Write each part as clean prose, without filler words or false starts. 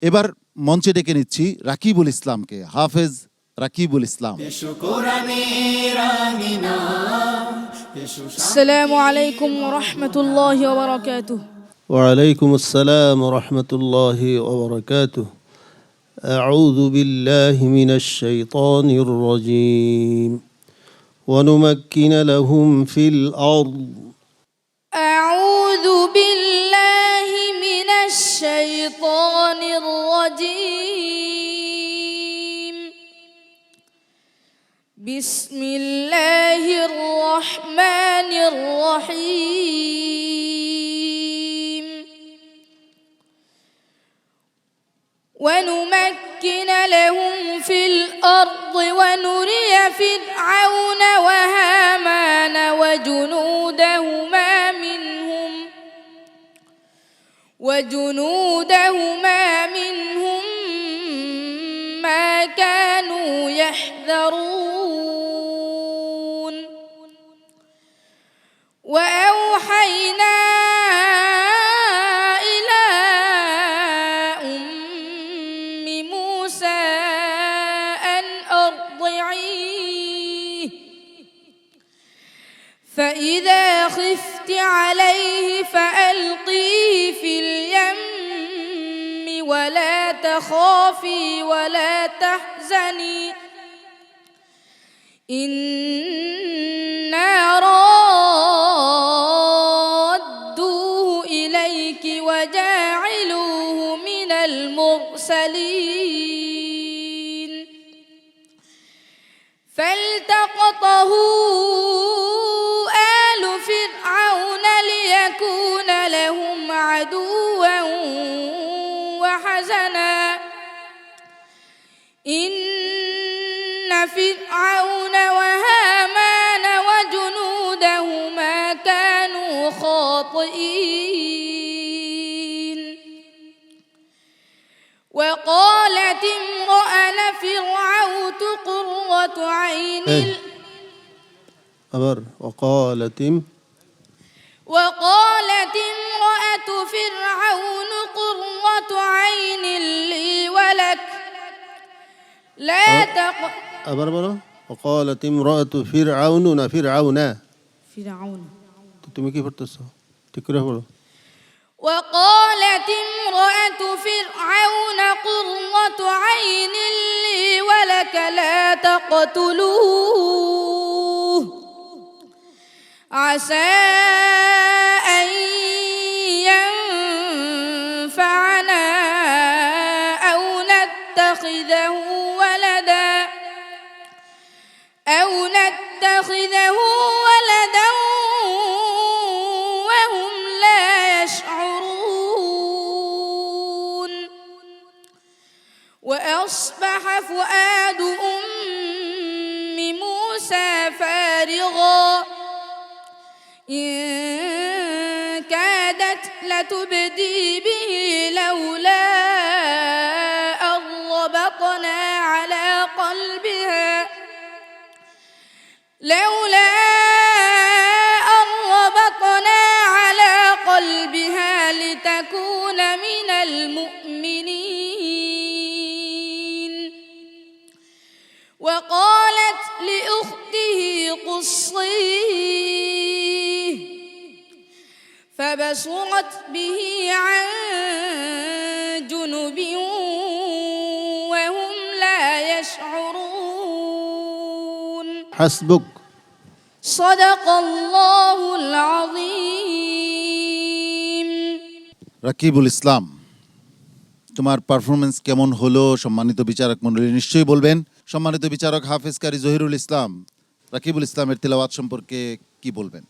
এবার মঞ্চে ডেকে নিচ্ছি রাকিবুল ইসলামকে, হাফেজ রাকিবুল ইসলাম। السلام عليكم ورحمة الله وبركاته. وعليكم السلام ورحمة الله وبركاته. أعوذ بالله من الشيطان الرجيم ونمكن لهم في الأرض. أعوذ بالله من الشيطان الرجيم. بسم الله الرحمن الرحيم. ونمكن لهم في الأرض ونري فرعون وهامان وجنودهما منهم ما كانوا يحذرون. وأوحينا إلى أم موسى أن أرضعيه فإذا خفت عليه فألقيه في اليم ولا تخافي ولا تحزني إنا رادوه إليك وجاعلوه من المرسلين. فالتقطه آل فرعون ليكون لهم عدوا وحزنا إن فرعون وهامان وجنودهما كانوا خاطئين. وقالت امرأة فرعون قرة عين وقالت امرأة فرعون قرة عين لي ولك لا وقالت امرأة فرعون فرعون তুমি কি পড়তেছো ঠিক করে পড়ো। وقالت امرأة فرعون قرة عين لي ولك لا تقتلوه عسى أن ينفعنا أو نتخذه ولدا وهم لا يشعرون. وأصبح فؤاد أم موسى فارغا إن كادت لتبدي به لولا أن ربطنا على قلبها لتكون من المؤمنين. وقالت لأخته قصيه فبصرت به عن جنب وهم لا يشعرون. حسبك. صدق الله العظيم. রাকিবুল ইসলাম, তোমার পারফরমেন্স কেমন হলো সম্মানিত বিচারক মণ্ডলী নিশ্চয়ই বলবেন। সম্মানিত বিচারক হাফেজ কারি জহিরুল ইসলাম, রাকিবুল ইসলামের তেলাওয়াত সম্পর্কে কি বলবেন?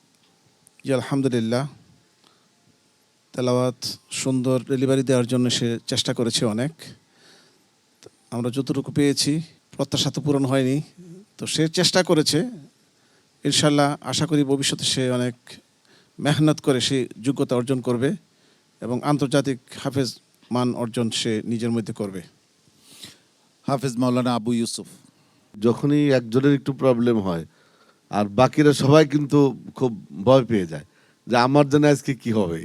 জি আলহামদুলিল্লাহ, তেলাওয়াত সুন্দর ডেলিভারি দেওয়ার জন্য সে চেষ্টা করেছে অনেক। আমরা যতটুকু পেয়েছি প্রত্যাশা তো পূরণ হয়নি, তো সে চেষ্টা করেছে। ইনশাল্লাহ আশা করি ভবিষ্যতে সে অনেক মেহনত করে সে যোগ্যতা অর্জন করবে এবং আন্তর্জাতিক হাফেজ মান অর্জন সে নিজের মধ্যে করবে। হাফেজ মাওলানা আবু ইউসুফ, যখনই একজনের একটু প্রবলেম হয় আর বাকিরা সবাই কিন্তু খুব ভয় পেয়ে যায় যে আমার জন্য আজকে কি হবে,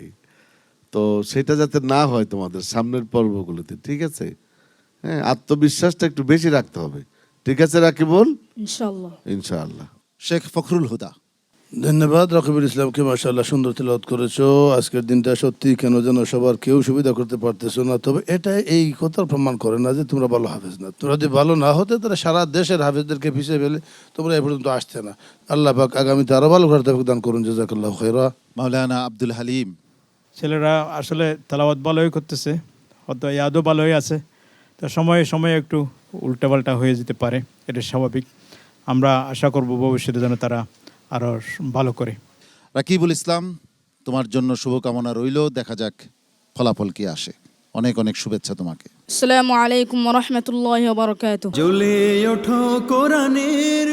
তো সেটা যাতে না হয় তোমাদের সামনের পর্বগুলোতে, ঠিক আছে? হ্যাঁ, আত্মবিশ্বাসটা একটু বেশি রাখতে হবে, ঠিক আছে রাকিবুল? ইনশাআল্লাহ। ইনশাআল্লাহ। শেখ ফখরুল হুদা। ধন্যবাদ রাকিবুল ইসলামকে, মাশাআল্লাহ সুন্দর তেলাওয়াত করেছো। আজকের দিনটা সত্যি কেন যেন সবার কেউ সুবিধা করতে পারতেছো না, তবে এটা এই কথা প্রমাণ করে না যে তোমরা ভালো হাফেজ না। তোমরা যদি ভালো না হতে তাহলে সারা দেশের হাফেজদেরকে পিছিয়ে ফেলে তোমরা এ পর্যন্ত আসতে না। আল্লাহ পাক আগামীতে আরো ভালো করে তৌফিক দান করুন। জাযাকাল্লাহু খায়রা। মাওলানা আব্দুল হালিম। ছেলেরা আসলে তেলাওয়াত ভালোই করতেছে, হয়তো ইয়াদও ভালোই আছে, তো সময়ে সময়ে একটু উল্টাপাল্টা হয়ে যেতে পারে, এটা স্বাভাবিক। আমরা আশা করব ভবিষ্যতে যেন তারা আরও ভালো করে। রাকিবুল ইসলাম, তোমার জন্য শুভকামনা রইল, দেখা যাক ফলাফল কি আসে। অনেক অনেক শুভেচ্ছা তোমাকে। আসসালামু আলাইকুম ওয়া রাহমাতুল্লাহি ওয়া বারাকাতুহু। জ্বলে ওঠো কোরআনের